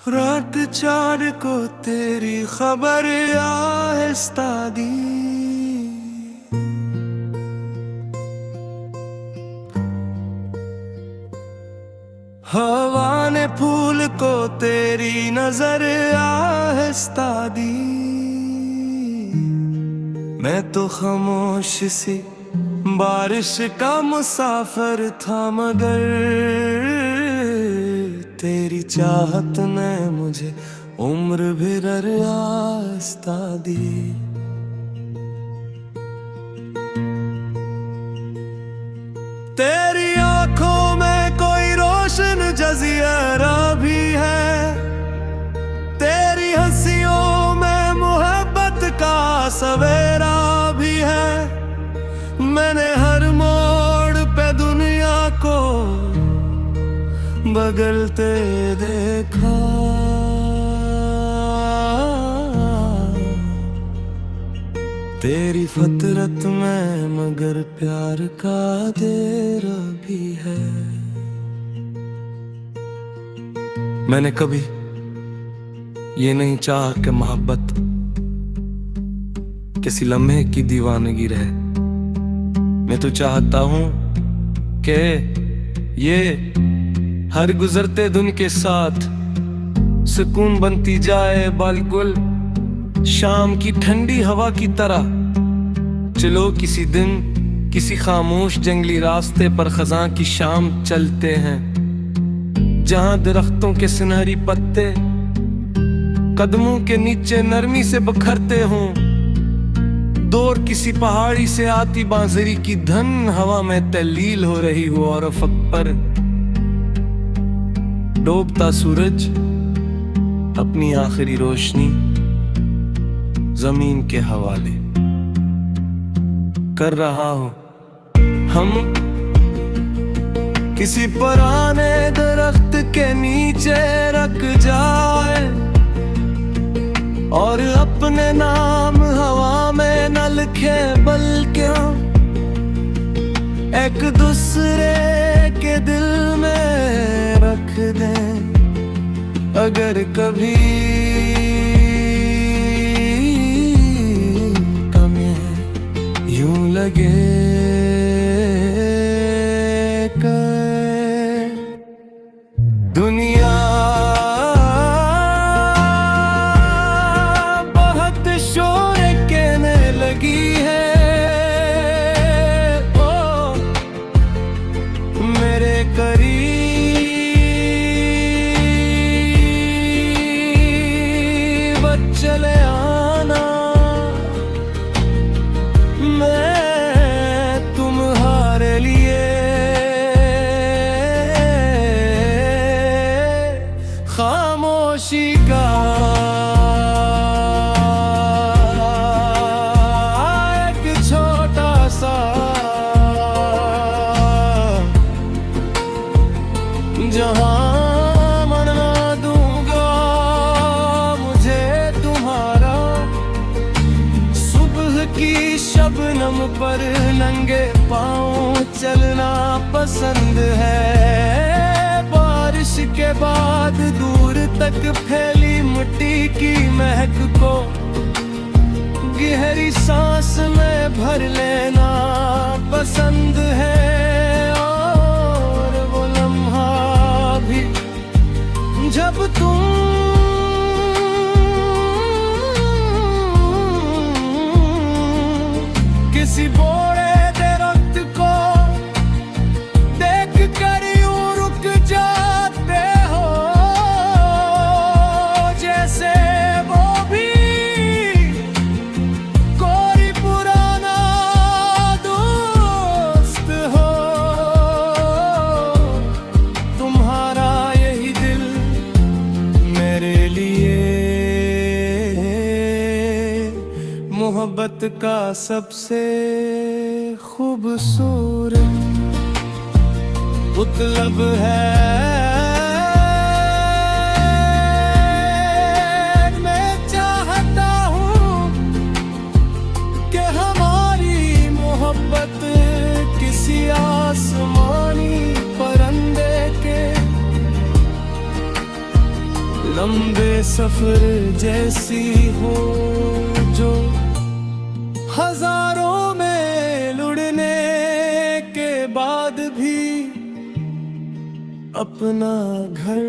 रात 4 को तेरी खबर आहिस्ता दी, हवा ने फूल को तेरी नजर आहिस्ता दी। मैं तो खामोश सी बारिश का मुसाफिर था, मगर तेरी चाहत ने मुझे उम्र भर रास्ता दी। तेरी आंखों में कोई रोशन जज़ीरा भी है, तेरी हंसियों में मोहब्बत का सवेरा भी है। मैंने हर मोड़ पे दुनिया को बदलते देखा, तेरी फितरत में मगर प्यार का देर भी है। मैंने कभी ये नहीं चाहा कि मोहब्बत किसी लम्हे की दीवानगी रहे। मैं तो चाहता हूं कि ये हर गुजरते दिन के साथ सुकून बनती जाए, बिल्कुल शाम की ठंडी हवा की तरह। चलो किसी दिन किसी खामोश जंगली रास्ते पर खज़ां की शाम चलते हैं, जहां दरख्तों के सुनहरी पत्ते कदमों के नीचे नरमी से बिखरते हों। दूर किसी पहाड़ी से आती बांसुरी की धन हवा में तल्लील हो रही हो, और अफक पर डूबता सूरज अपनी आखिरी रोशनी जमीन के हवाले कर रहा हो। हम किसी पुराने दरख्त के नीचे रख जाए और अपने नाम हवा में न लिखे, बल्कि एक दूसरे के दिल में रख दें। अगर कभी कमी यूं लगे दुनिया बहुत शोर कहने लगी है, ओ मेरे करीब चले आना। मैं तुम्हारे लिए खामोशी का एक छोटा सा जहां मना दूंगा मुझे तुम्हारा। सुबह की शबनम पर नंगे पांव चलना पसंद है, बारिश के बाद दूर तक फैली मिट्टी की महक को गहरी सांस में भर लेना पसंद है। और वो लम्हा भी जब तुम किसी बोरे दरख्त को देख कर यूं रुक जाते हो, जैसे वो भी कोई पुराना दोस्त हो। तुम्हारा यही दिल मेरे लिए मोहब्बत का सबसे खूबसूरत मतलब है। मैं चाहता हूँ कि हमारी मोहब्बत किसी आसमानी परिंदे के लंबे सफर जैसी हो जो हजारों में लुढ़ने के बाद भी अपना घर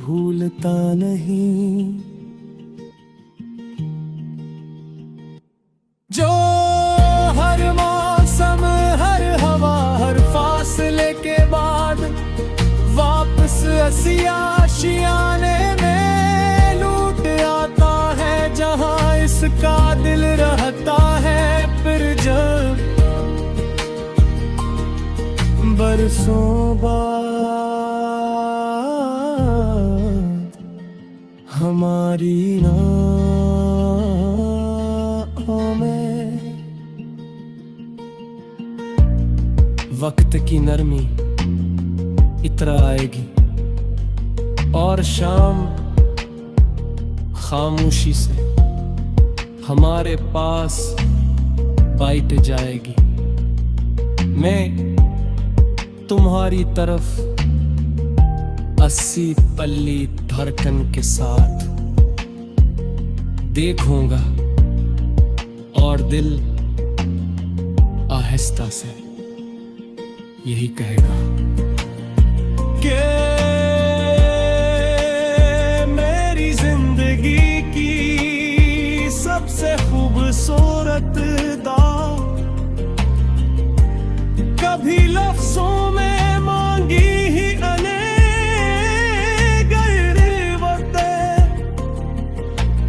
भूलता नहीं, जो हर मौसम हर हवा हर फासले के बाद वापस असी आशियाने में लूट आता है, जहां इसका दिल रहता है। फिर जब बरसों बाद हमारी नाहों में वक्त की नरमी इतर आएगी और शाम खामोशी से हमारे पास बैठ जाएगी। मैं तुम्हारी तरफ 80 पल्ली धड़कन के साथ देखूंगा और दिल आहिस्ता से यही कहेगा कि मेरी जिंदगी की सबसे खूबसूरत दाव कभी लफ्जों में मांगी ही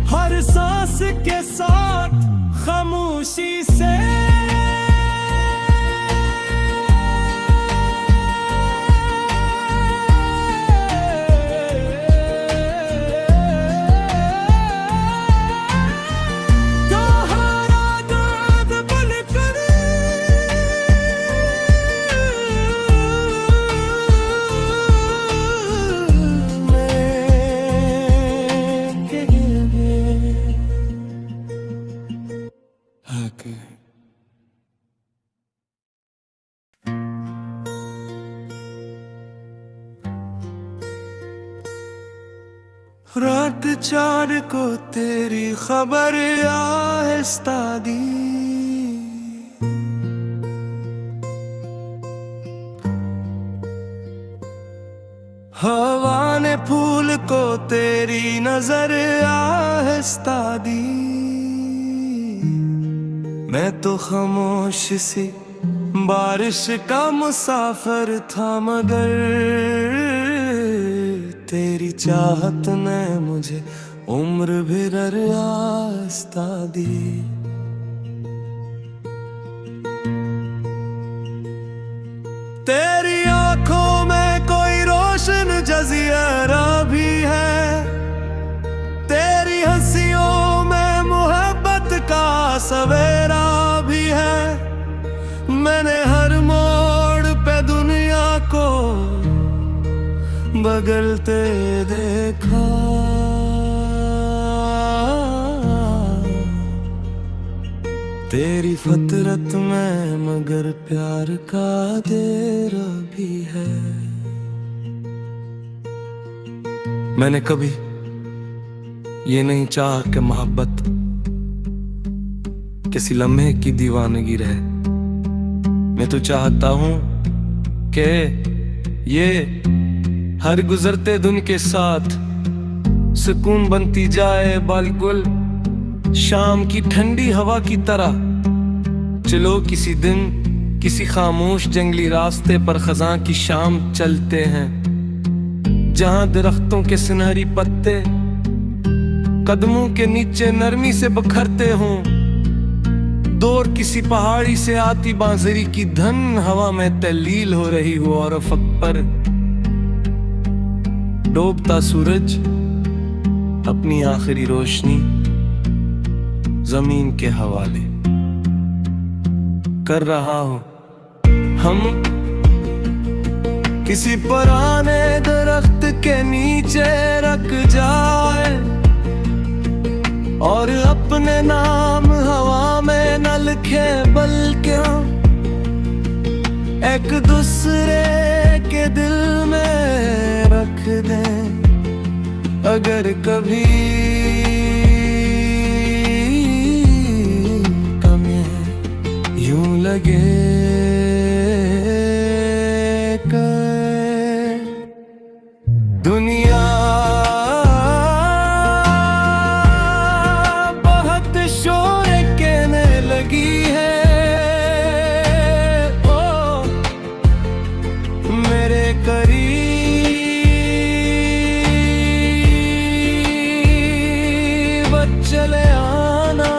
हर सांस के साथ खामोशी से रात 4 को तेरी खबर आहिस्ता दी, हवा ने फूल को तेरी नजर आहिस्ता दी। मैं तो खामोश सी बारिश का मुसाफिर था, मगर तेरी चाहत ने मुझे उम्र भर रास्ता दी। तेरी आंखों में कोई रोशन जज़ीरा भी है, तेरी हंसियों में मोहब्बत का सवेरा भी है। मैंने हर मोड़ पे दुनिया को बदलते देखा, तेरी फितरत में मगर प्यार का देर भी है। मैंने कभी ये नहीं चाहा कि मोहब्बत किसी लम्हे की दीवानगी रहे। मैं तो चाहता हूँ कि ये हर गुजरते दिन के साथ सुकून बनती जाए, बिल्कुल शाम की ठंडी हवा की तरह। चलो किसी दिन किसी खामोश जंगली रास्ते पर खजां की शाम चलते हैं, जहां दरख्तों के सुनहरी पत्ते कदमों के नीचे नरमी से बखरते हों। दूर किसी पहाड़ी से आती बांसुरी की धन हवा में तल्लील हो रही हो, और अफक पर डूबता सूरज अपनी आखिरी रोशनी जमीन के हवाले कर रहा हो। हम किसी पुराने दरख्त के नीचे रख जाए और अपने नाम हवा में न लिखे, बल्कि हम एक दूसरे के दिल में दें। अगर कभी कमी यूं लगे कर दुनिया बहुत शोर कहने लगी है, ओ मेरे करीब चले आना।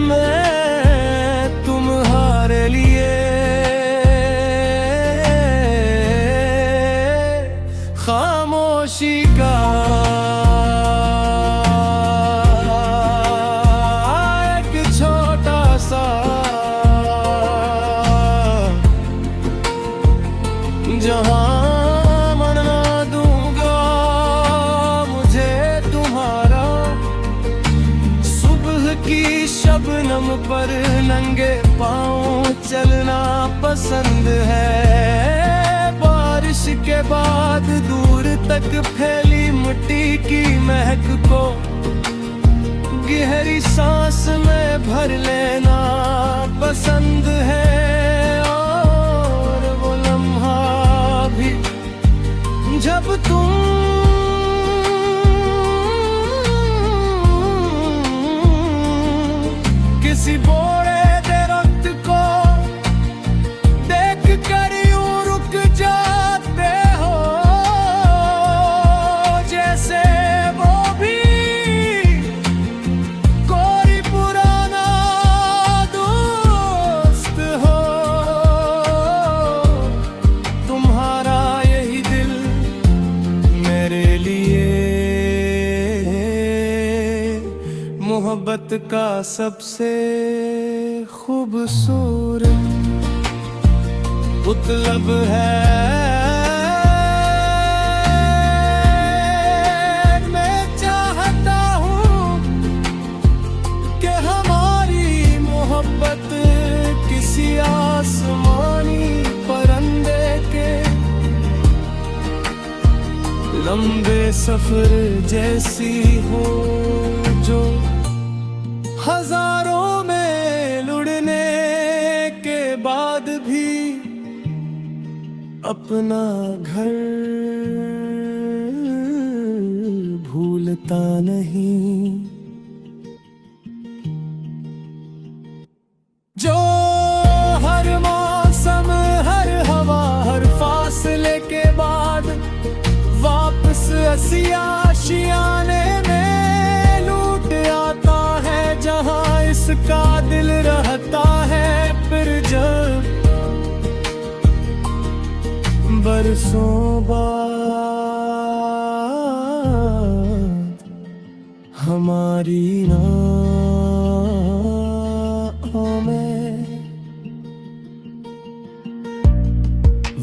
मैं तुम्हारे लिए खामोशी का एक छोटा सा जहां शबनम पर नंगे पाँव चलना पसंद है। बारिश के बाद दूर तक फैली मिट्टी की महक को गहरी सांस में भर लेना पसंद है। और वो लम्हा भी जब तुम किसी बोरे दरख्त को देख कर यूं रुक जाते हो, जैसे वो भी कोई पुराना दोस्त हो। तुम्हारा यही दिल मेरे लिए मोहब्बत का सबसे खूबसूरत मतलब है। मैं चाहता हूँ कि हमारी मोहब्बत किसी आसमानी परिंदे के लंबे सफर जैसी हो, जो हजारों में लुढ़ने के बाद भी अपना घर भूलता नहीं। जो हर मौसम, हर हवा, हर फासले के बाद वापस ऐसी आशियाने में लूट आता है, जहां इसका दिल रहता है। फिर जब बरसों बाद हमारी नाहों में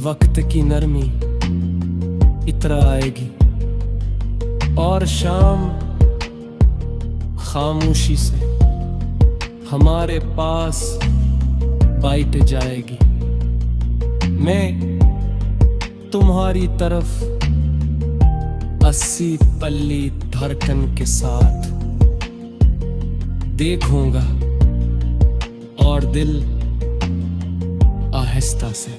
वक्त की नरमी इतरा आएगी और शाम खामोशी से हमारे पास बैठ जाएगी। मैं तुम्हारी तरफ 80 पल्ली धड़कन के साथ देखूंगा और दिल आहिस्ता से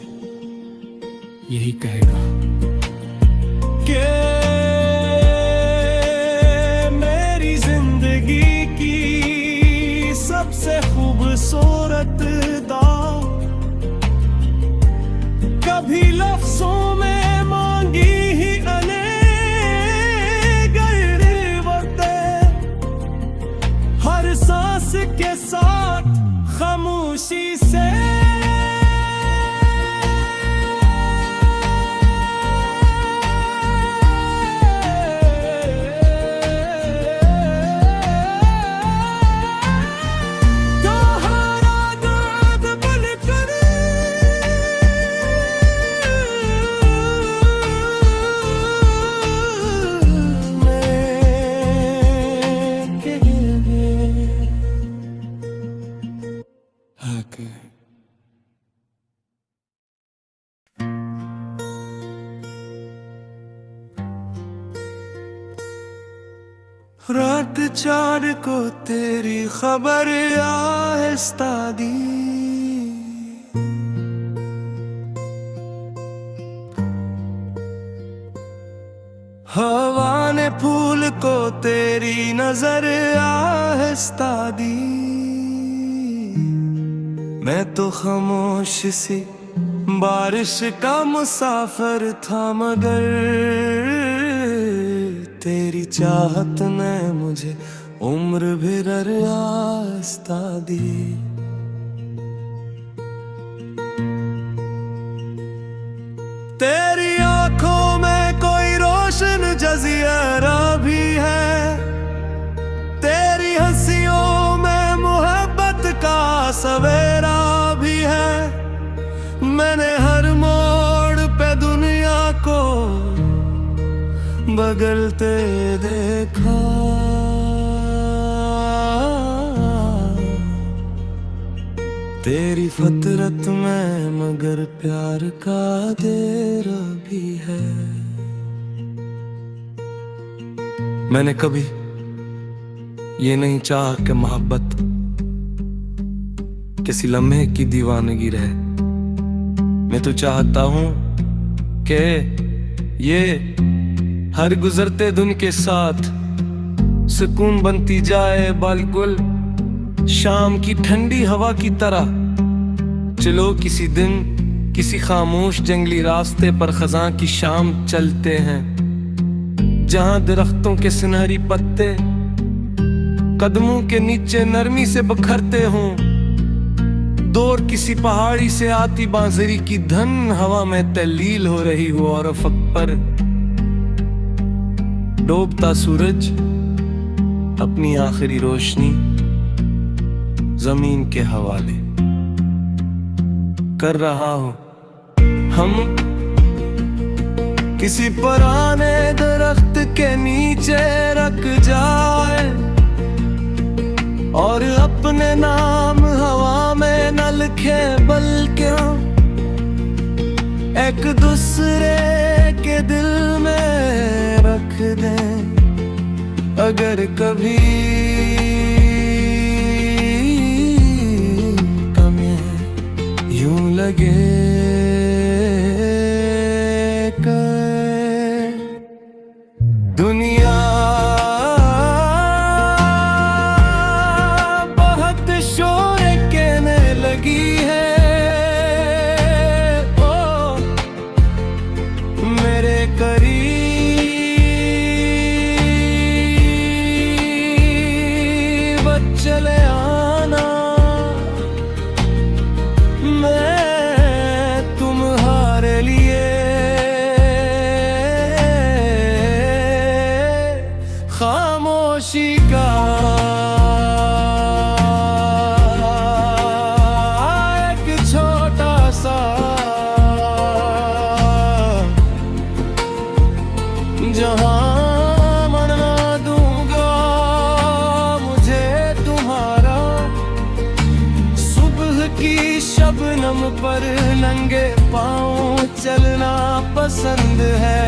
यही कहेगा कि मेरी जिंदगी की सबसे खूबसूरत दाव कभी लफ्जों में मांगी ही अनेक हर सांस के साथ खामोशी से रात 4 को तेरी खबर आहिस्ता दी, हवा ने फूल को तेरी नजर आहिस्ता दी। मैं तो खामोश सी बारिश का मुसाफिर था, मगर तेरी चाहत ने मुझे उम्र भर रास्ता दी। तेरी आंखों में कोई रोशन जज़ीरा भी है, तेरी हंसियों में मोहब्बत का सवेरा भी है। मैंने हर मोड़ पे दुनिया को बदलते देखा, तेरी फितरत में मगर प्यार का देर भी है। मैंने कभी ये नहीं चाहा कि मोहब्बत किसी लम्हे की दीवानगी रहे। मैं तो चाहता हूँ कि ये हर गुजरते दिन के साथ सुकून बनती जाए, बिल्कुल शाम की ठंडी हवा की तरह। चलो किसी दिन किसी खामोश जंगली रास्ते पर खज़ां की शाम चलते हैं, जहां दरख्तों के सुनहरी पत्ते कदमों के नीचे नरमी से बिखरते हों। दूर किसी पहाड़ी से आती बांसुरी की धन हवा में तल्लील हो रही हो, और अफक पर डूबता सूरज अपनी आखिरी रोशनी जमीन के हवाले कर रहा हो। हम किसी पुराने दरख्त के नीचे रख जाए और अपने नाम हवा में न लिखे, बल्कि एक दूसरे के दिल में रख दें। अगर कभी कमी यूं लगे दुनिया बहुत शोर कहने लगी है, ओ मेरे करीब चले आना। मैं तुम्हारे लिए खामोशी का एक छोटा सा जहां मना दूंगा मुझे तुम्हारा। सुबह की शबनम पर नंगे पाँव चलना पसंद है,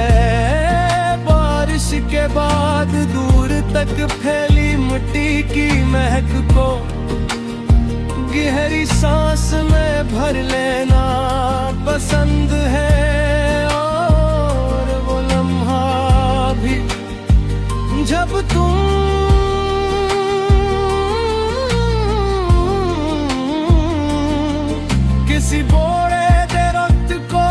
बारिश के बाद दूर तक फैली मिट्टी की महक को गहरी सांस में भर लेना पसंद है। और वो लम्हा भी जब तुम किसी बोरे दरख्त को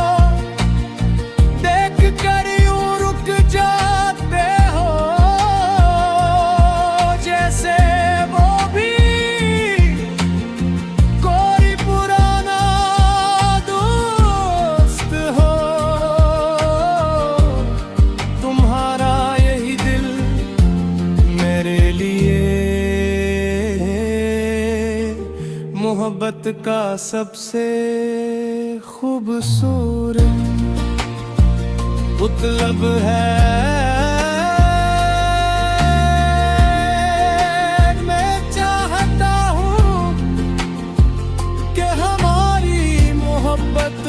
देख कर यूं रुक जाते हो, जैसे वो भी कोई पुराना दोस्त हो। तुम्हारा यही दिल मेरे लिए मोहब्बत का सबसे खूबसूरत मतलब है। मैं चाहता हूँ कि हमारी मोहब्बत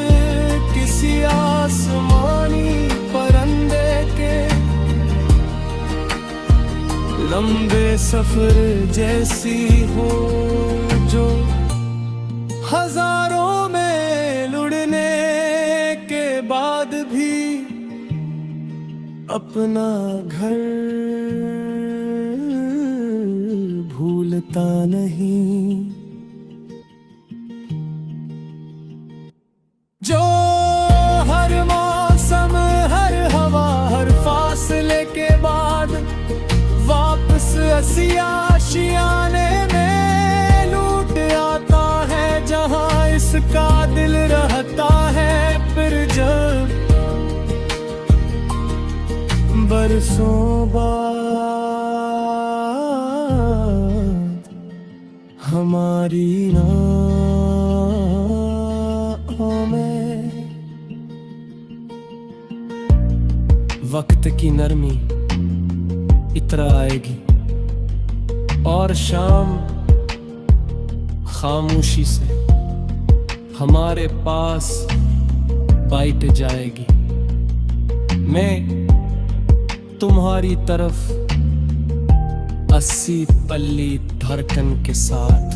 किसी आसमानी परिंदे के लंबे सफर जैसी हो जो हजारों में लुढ़ने के बाद भी अपना घर भूलता नहीं, जो हर मौसम हर हवा हर फासले के बाद वापस असी आशियाने में लूट आता है, जहां इसका दिल रहता है। फिर जब बरसों बाद हमारी नाहों में वक्त की नरमी इतर आएगी और शाम खामोशी से हमारे पास बैठ जाएगी। मैं तुम्हारी तरफ 80 पल्ली धड़कन के साथ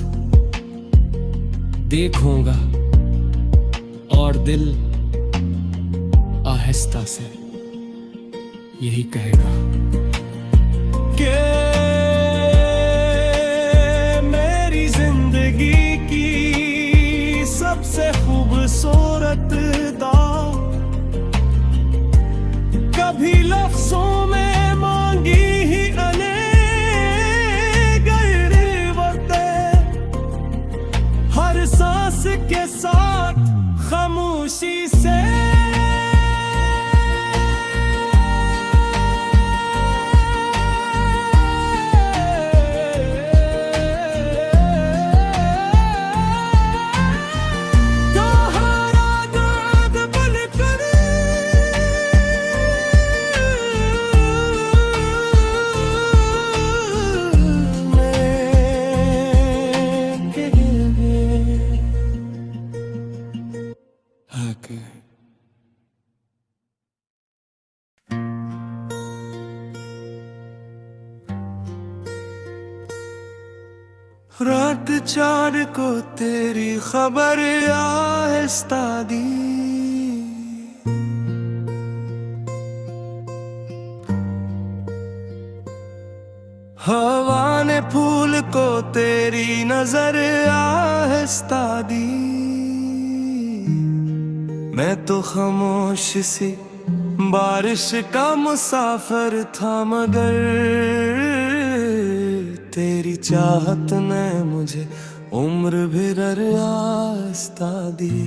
देखूंगा और दिल आहिस्ता से यही कहेगा कि मेरी जिंदगी की सबसे खूबसूरत दाव कभी लफ्जों में मांगी ही हर सांस के साथ खामोशी से रात 4 को तेरी खबर आहिस्ता दी, हवा ने फूल को तेरी नजर आहिस्ता दी। मैं तो खामोश सी बारिश का मुसाफिर था, मगर तेरी चाहत ने मुझे उम्र भर रास्ता दी।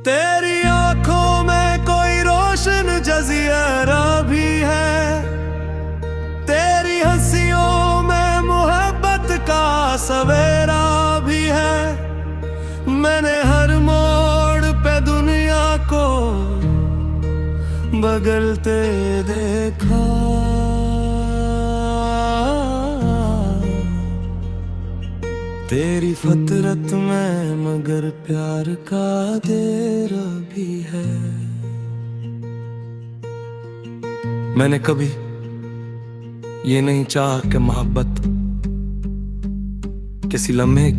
तेरी आंखों में कोई रोशन जज़ीरा भी है, तेरी हंसियों में मोहब्बत का सवेरा भी है। मैंने हर मोड़ पे दुनिया को बदलते देखा, तेरी फितरत में मगर प्यार का देर भी है। मैंने कभी ये नहीं चाहा कि मोहब्बत किसी लम्हे